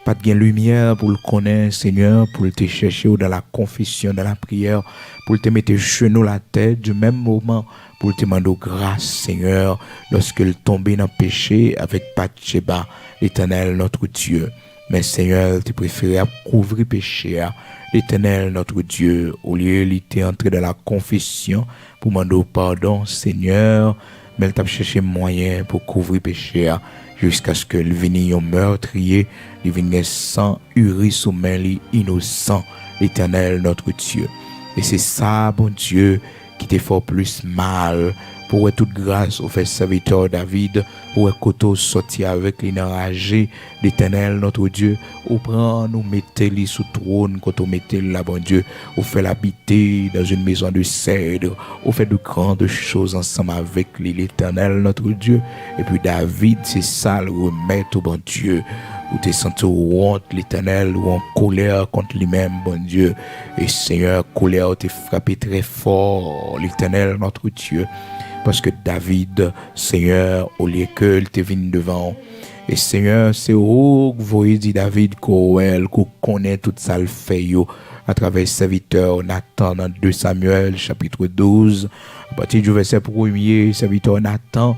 A: pas de lumière pour le connaître, Seigneur, pour te chercher dans la confession, dans la prière, pour te mettre genoux la tête, du même moment, pour te demander grâce, Seigneur, lorsqu'il tombait dans le péché avec Bathsheba, l'Éternel, notre Dieu. Mais Seigneur, tu préférais couvrir péché, l'Éternel, notre Dieu, au lieu d'être entré dans la confession pour demander pardon, Seigneur, mais il t'a cherché moyen pour couvrir péché jusqu'à ce que le vienne un meurtrier, il vienne sang, uri sous main innocent, l'Éternel, notre Dieu. Et c'est ça, bon Dieu, qui te fait plus mal. Pour toute grâce au fait serviteur David, pour que sorti avec l'énergie l'Éternel notre Dieu, ou prend nous mettez-les sous trône, quand on mettez là bon Dieu, ou fait l'habiter dans une maison de cèdre, ou fait de grandes choses ensemble avec l'Éternel notre Dieu. Et puis David, c'est ça le remettre au bon Dieu. Ou t'es senti honte l'Éternel ou en colère contre lui-même, bon Dieu. Et Seigneur, colère t'es frappé très fort, l'Éternel notre Dieu. Parce que David, Seigneur, au lieu que il te vienne devant. Et Seigneur, c'est où vous voyez dit David qu'on connaît tout ça le fait à travers serviteur Nathan dans 2 Samuel chapitre 12. À partir du verset 1er, serviteur Nathan,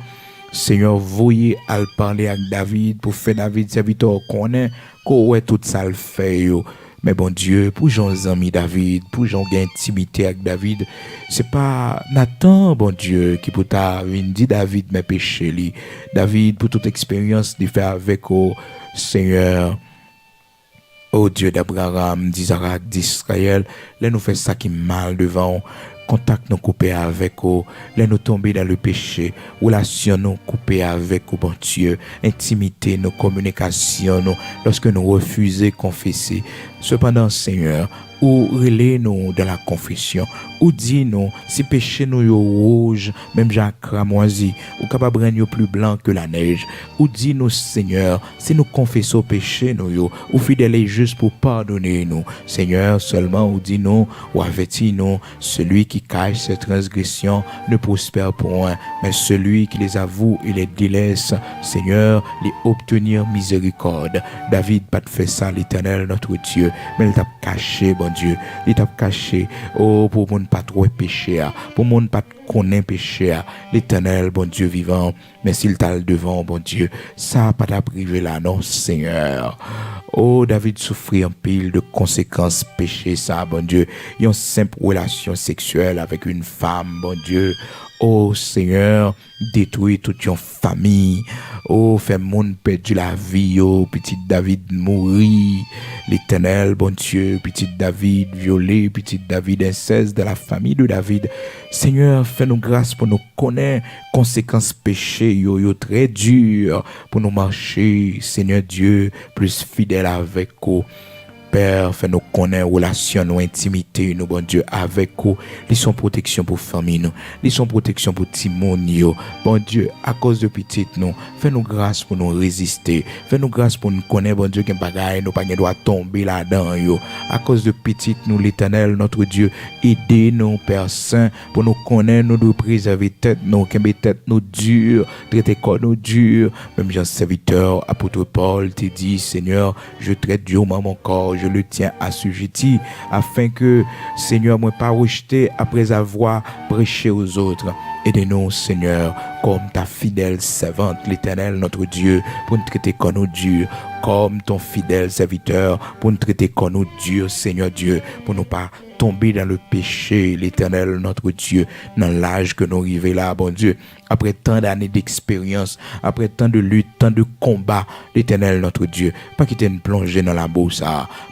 A: Seigneur, voyez à parler avec David pour faire David serviteur connaît qu'on tout ça le fait Mais bon Dieu, pour gens amis David, pour gens qui ont intimité avec David, c'est pas Nathan, bon Dieu, qui peut dit David mes péchés li. David pour toute expérience de faire avec au Seigneur, au Dieu d'Abraham, d'Isaac, d'Israël, là nous fait ça qui mal devant. Contact nous coupé avec eux, là nous tomber dans le péché, relation nous coupé avec eux, bon Dieu, intimité, nos communications, nous, lorsque nous refusons confesser. Cependant, Seigneur, ou relais-nous dans la confession, ou dis-nous, si péché nous yo rouge, même Jacques cramoisi, ou capable de plus blanc que la neige, ou dis-nous, Seigneur, si nous confessons péché nous yo, ou fidèle et juste pour pardonner nous, Seigneur, seulement ou dis-nous, ou avertis-nous, celui qui cache ses transgressions ne prospère point, mais celui qui les avoue et les délaisse, Seigneur, les obtenir miséricorde. David pas fait ça, l'Éternel notre Dieu, mais il t'a caché, bon Dieu, il t'a caché, oh, pour mon pas trop péché, pour mon pas connaître péché, l'Éternel, bon Dieu vivant, mais s'il t'a le devant, bon Dieu, ça pas t'a privé là, non, Seigneur. Oh, David souffrit en pile de conséquences péché, ça, bon Dieu, une simple relation sexuelle avec une femme, bon Dieu. Oh Seigneur, détruis toute une famille. Oh, fais monde perdre la vie. Oh, petit David mourir. L'Éternel, bon Dieu, petit David violé, petit David inceste de la famille de David. Seigneur, fais-nous grâce pour nous connaître conséquences péché, yo très dur pour nous marcher, Seigneur Dieu, plus fidèle avec vous. Père, fais-nous connaître relation, nos intimité, nous, bon Dieu, avec vous. Laissons protection pour famille, nous. Laissons protection pour Timonio. Bon Dieu, à cause de petite, nous, fais-nous grâce pour nous résister. Fais-nous grâce pour nous connaître, bon Dieu, qu'un bagaille, nous, pas doit tomber là-dedans, yo. À cause de petite, nous, l'Éternel, notre Dieu, aidez-nous, Père Saint, pour nous connaître, nous, de préserver tête, nous, qu'un tête, nous, dure, traiter corps, nous, dure. Même Jean serviteur, apôtre Paul, te dit, Seigneur, je traite durement mon corps, je le tiens assujetti, afin que, Seigneur, moi pas rejeté après avoir prêché aux autres. Aidez-nous, Seigneur, comme ta fidèle servante, l'Éternel, notre Dieu, pour nous traiter comme nous durs, comme ton fidèle serviteur, pour nous traiter comme nous durs, Seigneur Dieu, pour nous pas tomber dans le péché, l'Éternel, notre Dieu, dans l'âge que nous arrivons là, bon Dieu, après tant d'années d'expérience, après tant de luttes, tant de combats, l'Éternel, notre Dieu, pas quitter nous plonger dans la bourse,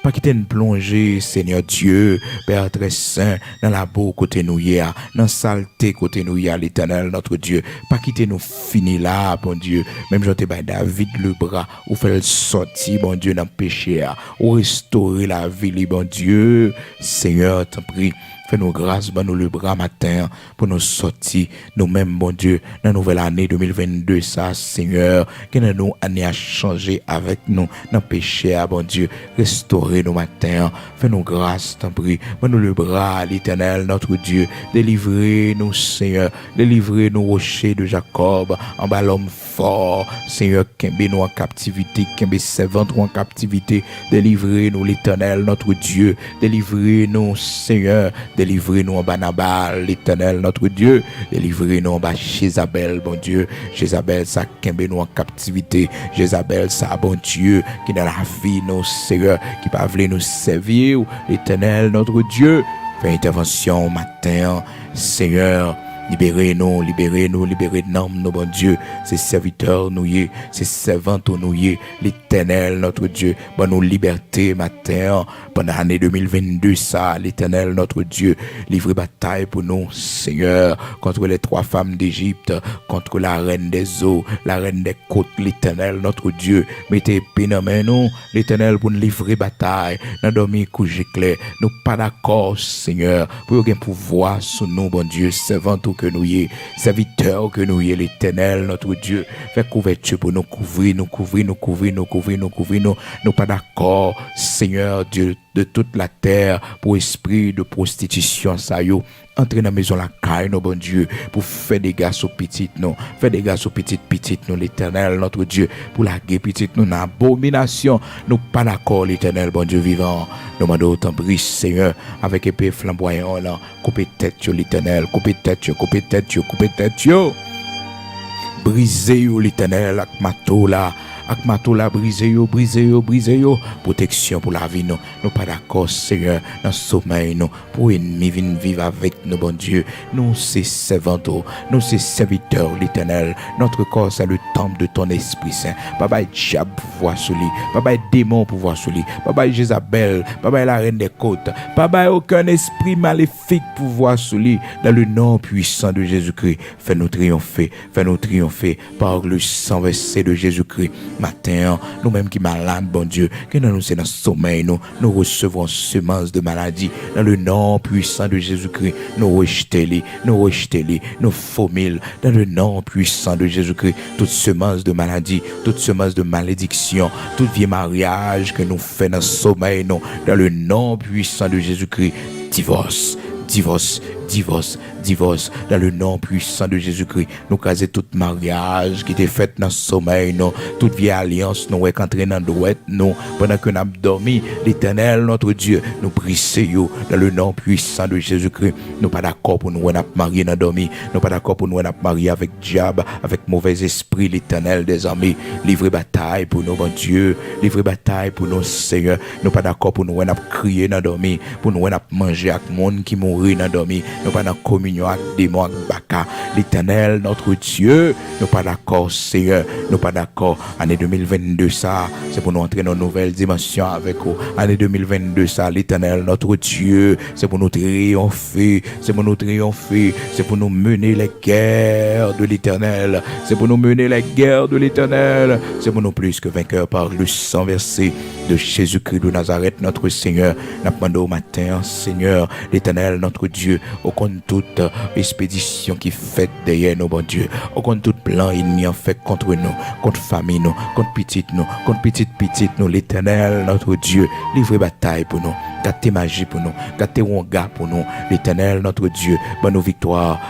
A: pas quitter nous plonger, Seigneur Dieu, Père très saint, dans la boue côté nous hier, dans la saleté côté nous hier, l'Éternel, notre Dieu, pas quitter nous finir là, bon Dieu, même j'en t'ai David le bras, ou faire le sortir, bon Dieu, dans le péché, ou restaurer la vie, bon Dieu, Seigneur, t'en prie, Fais-nous grâce, ben nous le bras matin pour nous sortir, nous-mêmes, bon Dieu, dans la nouvelle année 2022, ça, Seigneur, que nous année à changer avec nous, dans le péché, bon Dieu, restaurer nos matins. Fais-nous grâce, t'en prie, ben nous le bras, l'Éternel, notre Dieu, délivrez-nous, Seigneur, délivrez-nous, rochers de Jacob, en bas l'homme fort, Seigneur, qu'embé nous en captivité, qu'embé servante en captivité, délivrez-nous, l'Éternel, notre Dieu, délivrez-nous, Seigneur, délivrez-nous en bas Nabal, l'Éternel, notre Dieu, délivrez-nous en bas Jézabel, bon Dieu, Jézabel, ça qu'embé nous en captivité, Jézabel, ça, bon Dieu, qui dans la vie, nous, Seigneur, qui pas voulu nous servir, l'Éternel, notre Dieu, fais intervention matin, Seigneur, libérez-nous, libérez-nous, libérez-nous, nos bon Dieu, ces serviteurs nous y, ces servantes nous y, l'Éternel, notre Dieu, bonne nous liberté matin, pendant l'année 2022, ça, l'Éternel, notre Dieu, livrez bataille pour nous, Seigneur, contre les 3 femmes d'Égypte, contre la reine des eaux, la reine des côtes, l'Éternel, notre Dieu, mettez épée dans main nous, l'Éternel, pour nous livrer bataille, dans dormir coucher clair, nous pas d'accord, Seigneur, pour qu'il y ait un pouvoir sur nous, bon Dieu, servante que nous y, serviteurs que nous y, l'Éternel, notre Dieu, fait couverture pour nous couvrir, nous pas d'accord, Seigneur Dieu, de toute la terre, pour esprit de prostitution, ça yo, entrer dans la maison la caille, nos bon Dieu, pour faire des gars aux petites, non, faire des gars aux petites, nous, l'Éternel, notre Dieu, pour la guerre petite, nous, dans abomination, nous pas d'accord, l'Éternel, bon Dieu vivant, nous demandons autant brise, Seigneur, avec épée flamboyant, là, couper tête, l'Éternel, couper tête, brisez, l'Éternel, avec mato là, brisez yo, protection pour la vie, nous pas d'accord, Seigneur, dans le sommeil, nous, pour ennemi vienne vivre avec nous, bon Dieu, nous c'est servants, nous c'est serviteurs, l'Éternel, notre corps c'est le temple de ton Esprit Saint, Papa diable pouvoir sur lui, Papa démon pouvoir sur lui, Papa Jézabel, Papa la reine des côtes, Papa aucun esprit maléfique pouvoir sur lui, dans le nom puissant de Jésus-Christ, fais-nous triompher par le sang versé de Jésus-Christ. Matin, nous-mêmes qui malades, bon Dieu, que nous sommes dans le sommeil, nous recevons semence de maladie dans le nom puissant de Jésus-Christ. Nous rejetons-les, nous formons dans le nom puissant de Jésus-Christ. Toute semence de maladie, toute semence de malédiction, tout vieux mariage que nous faisons dans le sommeil, nous, dans le nom puissant de Jésus-Christ. Divorce, dans le nom puissant de Jésus-Christ. Nous caser tout mariage qui était fait dans le sommeil, nous, toute vieille alliance, nous entrer dans douette, nous, pendant que nous avons dormi, l'Éternel, notre Dieu, nous brisons dans le nom puissant de Jésus-Christ. Nous pas d'accord pour nous marier dans dormi, nous pas d'accord pour nous marier avec diable, avec mauvais esprit, l'Éternel des armées. Livrer bataille pour nous, bon Dieu, livrer bataille pour nous, Seigneur. Nous pas d'accord pour nous crier dans dormi, pour nous manger avec monde qui mourit dans dormi. Nous pas dans communion avec démons, avec baka, l'Éternel, notre Dieu, nous pas d'accord, Seigneur, nous pas d'accord. Année 2022, ça, c'est pour nous entrer dans une nouvelle dimension avec vous. Année 2022, ça, l'Éternel, notre Dieu, c'est pour nous triompher, c'est pour nous mener les guerres de l'Éternel, c'est pour nous plus que vainqueurs par le sang versé de Jésus-Christ de Nazareth, notre Seigneur. Nous demandons au matin, Seigneur, l'Éternel, notre Dieu, au compte toute expédition qui fait derrière nous, bon Dieu, au compte tout plan ennemi en fait contre nous, contre famille nous, contre petite nous, l'Éternel, notre Dieu, livrez bataille pour nous, gâtez magie pour nous, gâtez wonga pour nous, l'Éternel, notre Dieu, bonne victoire,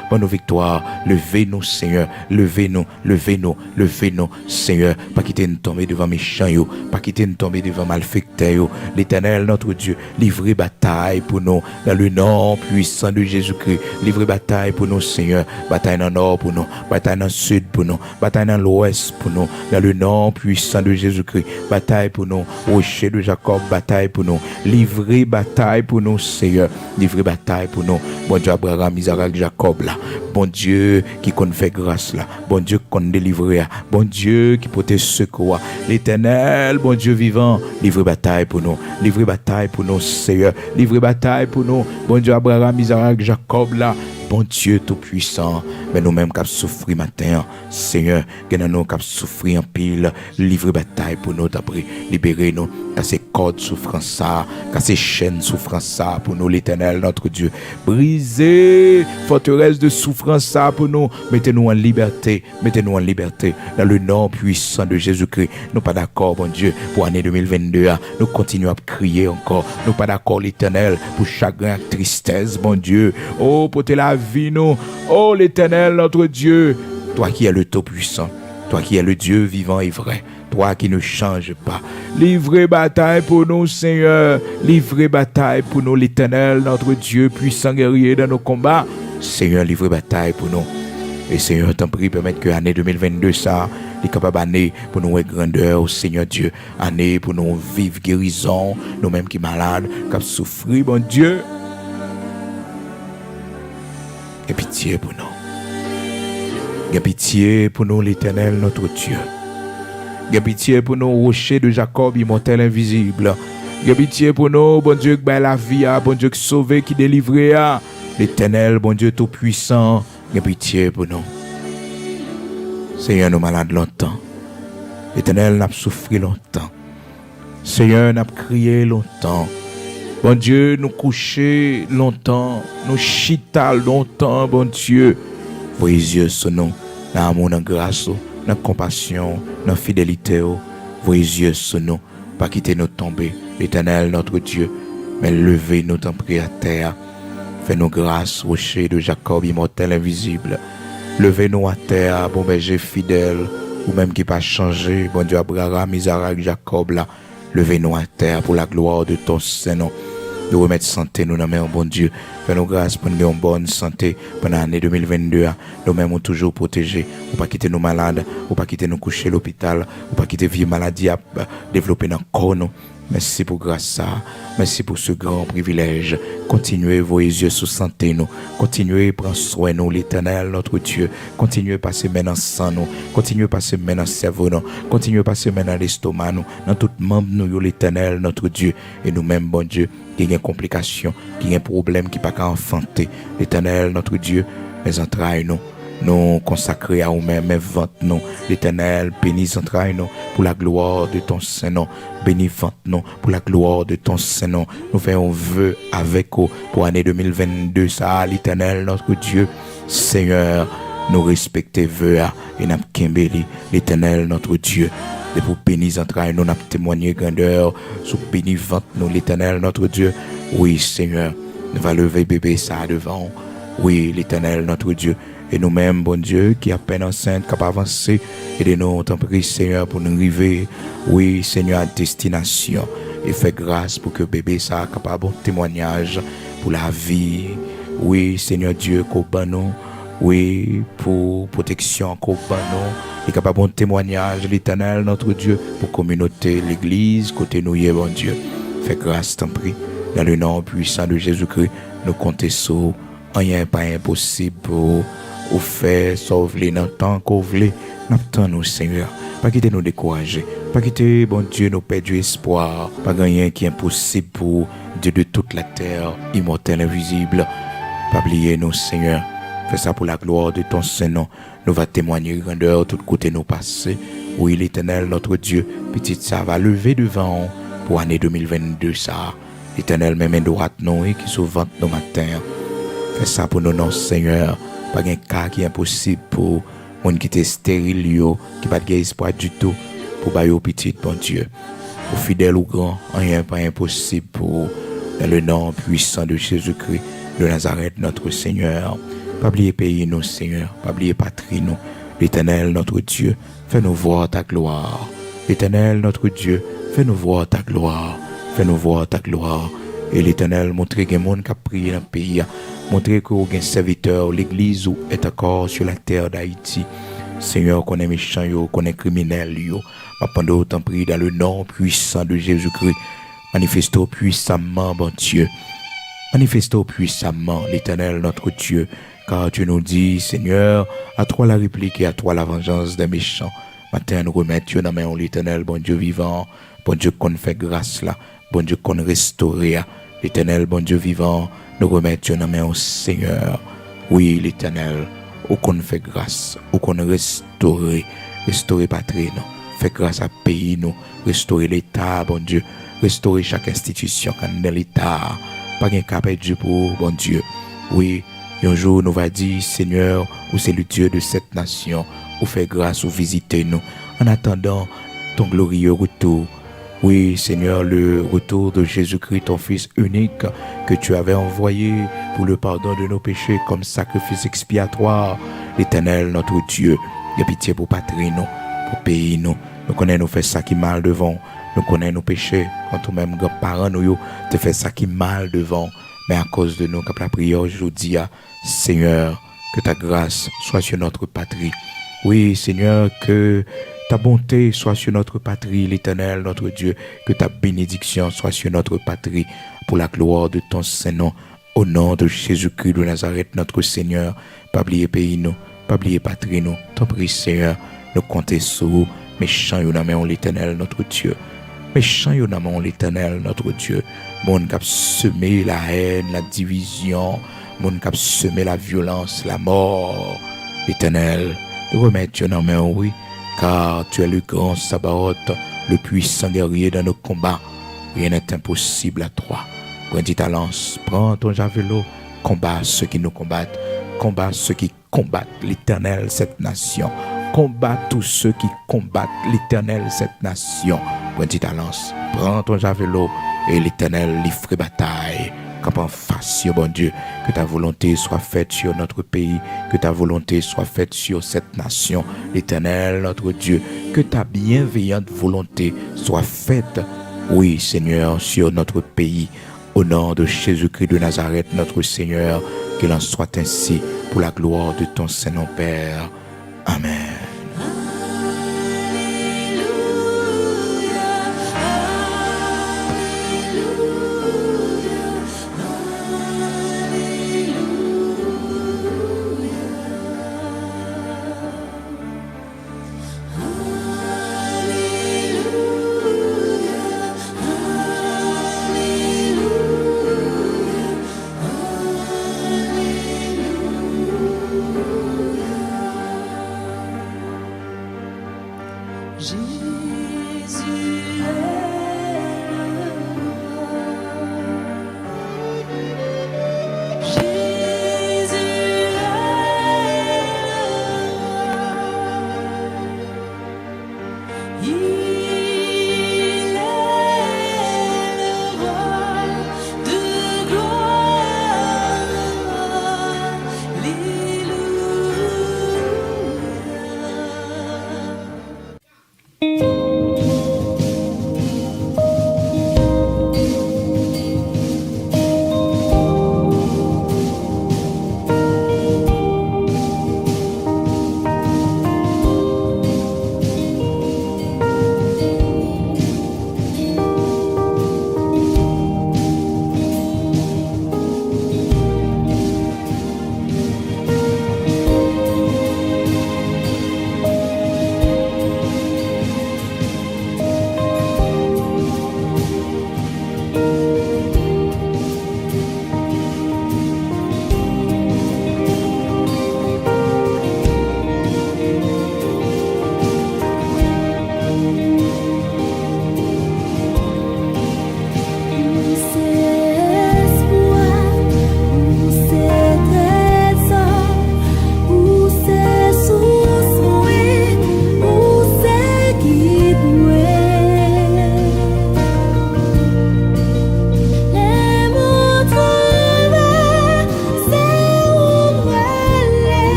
A: levez-nous, Seigneur, levez-nous, Seigneur, pas quitter nous tomber devant méchants, pas quitter nous tomber devant malfaiteurs, l'Éternel, notre Dieu, livrez bataille pour nous, dans le nom puissant de Jésus-Christ, livrez bataille pour nous, Seigneur, bataille dans le nord pour nous, bataille dans le sud pour nous, bataille dans l'ouest pour nous, dans le nom puissant de Jésus-Christ, bataille pour nous, rocher de Jacob, bataille pour nous, livrez bataille pour nous, Seigneur, livrez bataille pour nous, bon Dieu Abraham, Isaac, Jacob là, bon Dieu qui qu'on fait grâce là, bon Dieu qu'on délivre, bon Dieu qui protège secours, l'Éternel, bon Dieu vivant, livrez bataille pour nous, Seigneur, livrez bataille pour nous, bon Dieu Abraham, Isaac, Jacob là, bon Dieu tout-puissant, mais nous-mêmes qui souffrons matin, Seigneur, que nous qui souffrons en pile, livrer bataille pour nous, d'après, libérer nous, casser cordes souffrance ça, casser chaînes souffrance ça, pour nous l'Éternel, notre Dieu, briser forteresse de souffrance ça pour nous, mettez-nous en liberté, dans le nom puissant de Jésus-Christ. Nous pas d'accord, bon Dieu, pour l'année 2022, nous continuons à crier encore, nous pas d'accord l'Éternel, pour chagrin, tristesse, bon Dieu, oh, pour la vie, nous, oh l'Éternel, notre Dieu, toi qui es le Tout-Puissant, toi qui es le Dieu vivant et vrai, toi qui ne changes pas, livrez bataille pour nous, Seigneur, livrez bataille pour nous, l'Éternel, notre Dieu, puissant guerrier dans nos combats, Seigneur, livrez bataille pour nous, et Seigneur, t'en prie, permettre que l'année 2022, ça, les capables année pour nous grandeur, Seigneur Dieu, année pour nous vivre guérison, nous-mêmes qui malades, qui souffrent, bon Dieu, et pitié pour nous. Aie pitié pour nous, l'Éternel, notre Dieu. Aie pitié pour nous, rocher de Jacob, immortel, invisible. Aie pitié pour nous, bon Dieu, qui bat la vie, bon Dieu, qui sauve, qui délivre, l'Éternel, bon Dieu, tout-puissant. Aie pitié pour nous. Seigneur, nous malades longtemps. L'Éternel, n'a souffert longtemps. Seigneur, n'a crié longtemps. Bon Dieu, nous coucher longtemps, nous chita longtemps, bon Dieu. Vos yeux sur nous, dans l'amour, dans la grâce, dans la compassion, dans la fidélité. Vos yeux sur nous, pas quitter nous tomber, l'Éternel, notre Dieu, mais levez nous t'en prie à terre. Fais-nous grâce, rocher de Jacob, immortel, invisible. Levez-nous à terre, bon berger fidèle, ou même qui pas changé, bon Dieu, Abraham, Isaac, Jacob, là. Levez-nous à terre pour la gloire de ton Saint-Nom. Nous remettre santé, nous nommons bon Dieu. Fais-nous grâce pour nous une bonne santé pendant l'année 2022. Nous-mêmes sommes toujours protégés. Ou pas quitter nos malades, ou pas quitter nous coucher à l'hôpital, ou pas quitter vie maladie à développer dans le corps. Merci pour grâce ça. Merci pour ce grand privilège. Continuez vos yeux sur santé nous. Continuez prendre soin nous l'Éternel notre Dieu. Continuez passer maintenant sang nous. Continuez passer maintenant cerveau nous. Continuez passer maintenant l'estomac nous. Dans tout membre nous l'Éternel notre Dieu et nous-mêmes bon Dieu qui y a une complication, qui y a un problème qui pas qu'à enfanter. L'Éternel notre Dieu, mes entrailles nous. Nous consacrer à nous-mêmes, mes ventes nous, l'Éternel, bénis entrailles nous pour la gloire de ton Saint-Nom, bénis ventes nous pour la gloire de ton Saint-Nom. Nous faisons vœu avec vous pour l'année 2022, ça, l'Éternel, notre Dieu, Seigneur, nous respecter vœu et nous kimbeli, l'Éternel, notre Dieu. Et pour bénis entrailles nous, nous témoigner grandeur, sous bénis ventes nous, l'Éternel, notre Dieu. Oui, Seigneur, nous va lever bébé ça devant. Oui, l'Éternel, notre Dieu. Et nous-mêmes, bon Dieu, qui à peine enceinte, capable d'avancer, aidez-nous, t'en prie, Seigneur, pour nous arriver, oui, Seigneur, à destination. Et fais grâce pour que bébé ça capable de témoignage pour la vie. Oui, Seigneur Dieu, qu'au nous, oui, pour protection, qu'au nous, et capable de témoignage, l'Éternel, notre Dieu, pour communauté, l'Église, côté nous, bon Dieu. Fais grâce, t'en prie, dans le nom puissant de Jésus-Christ, nous comptons sur rien pas impossible pour ou faire sauver dans le temps qu'on voulait. N'attendons nous, Seigneur. Pas quitter nous décourager. Pas quitter, bon Dieu, nous perdre espoir. Pas rien qui est impossible pour Dieu de toute la terre, immortel, invisible. Pas oublier nous, Seigneur. Fais ça pour la gloire de ton Saint-Nom. Nous va témoigner grandeur tout côté nos passés. Oui, l'Éternel, notre Dieu, petite ça va lever devant pour l'année 2022, ça. L'Éternel, même droite, nous, et qui s'ouvre nos matins. Fais ça pour nous, non, Seigneur. Pas un cas qui est impossible pour monde qui était stérile, qui n'a pas d'espoir du tout, pour bailler au petit, bon Dieu. Pour fidèle ou grand, rien pas impossible pour, dans le nom puissant de Jésus-Christ de Nazareth, notre Seigneur. Pas oublier pays, nous, Seigneur. Pas oublier patrie, nous. L'Éternel, notre Dieu, fais-nous voir ta gloire. L'Éternel, notre Dieu, fais-nous voir ta gloire. Fais-nous voir ta gloire. Et l'Éternel, montrer que les gens qui prient dans le pays, montrer que les serviteurs, l'Église est encore sur la terre d'Haïti. Seigneur, qu'on est méchant, qu'on est criminel, pendant autant prie dans le nom puissant de Jésus-Christ. Manifestons puissamment, bon Dieu. Manifestons puissamment, l'Éternel, notre Dieu. Car tu nous dis, Seigneur, à toi la réplique et à toi la vengeance des méchants. Matin, nous remettons dans la main l'Éternel, bon Dieu vivant, bon Dieu qu'on fait grâce là, bon Dieu qu'on restaure. L'Éternel, bon Dieu vivant, nous remettons dans la main au Seigneur. Oui, l'Éternel, ou qu'on fait grâce, ou qu'on restaurer patrie, non. Fait grâce à pays, nous, restaurer l'État, bon Dieu, restaurer chaque institution dans l'État, pas qu'un cap Dieu pour, bon Dieu. Oui, un jour, nous va dire, Seigneur, ou c'est le Dieu de cette nation, ou fait grâce, ou visitez nous, en attendant ton glorieux retour. Oui, Seigneur, le retour de Jésus-Christ, ton Fils unique, que tu avais envoyé pour le pardon de nos péchés comme sacrifice expiatoire. L'Éternel, notre Dieu, de pitié pour patrie, nous, pour pays, nous. Nous connaissons, nous fait ça qui mal devant. Nous connaissons nos péchés. Quand nous-mêmes, grands-parents, nous, te fait ça qui mal devant. Mais à cause de nous, comme la prière aujourd'hui, Seigneur, que ta grâce soit sur notre patrie. Oui, Seigneur, que ta bonté soit sur notre patrie, l'Éternel, notre Dieu. Que ta bénédiction soit sur notre patrie pour la gloire de ton Saint-Nom. Au nom de Jésus-Christ de Nazareth, notre Seigneur. Pas oublier pays nous, pas oublier patrie nous. T'en prie, Seigneur, nous compter sur vous. Méchant, nous nommons l'Éternel, notre Dieu. Méchant, nous nommons l'Éternel, notre Dieu. Mon cap semer la haine, la division. Mon cap semer la violence, la mort. L'Éternel, nous remettons nos mains, oui. Car tu es le grand Sabaoth, le puissant guerrier dans nos combats. Rien n'est impossible à toi. Brandis ta lance, prends ton javelot, combat ceux qui nous combattent, combat ceux qui combattent l'Éternel, cette nation. Combat tous ceux qui combattent l'Éternel, cette nation. Brandis ta lance, prends ton javelot et l'Éternel livre bataille. Camp en face, bon Dieu, que ta volonté soit faite sur notre pays, que ta volonté soit faite sur cette nation, l'Éternel, notre Dieu, que ta bienveillante volonté soit faite, oui Seigneur, sur notre pays, au nom de Jésus-Christ de Nazareth, notre Seigneur, qu'il en soit ainsi pour la gloire de ton Saint-Nom, Père. Amen.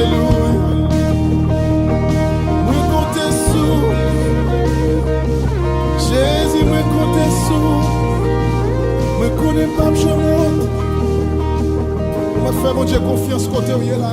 B: Alléluia. Moi compter sous Jésus, moi compter sous. Moi connais pas je monte. Moi faire mon Dieu confiance côté où il est là.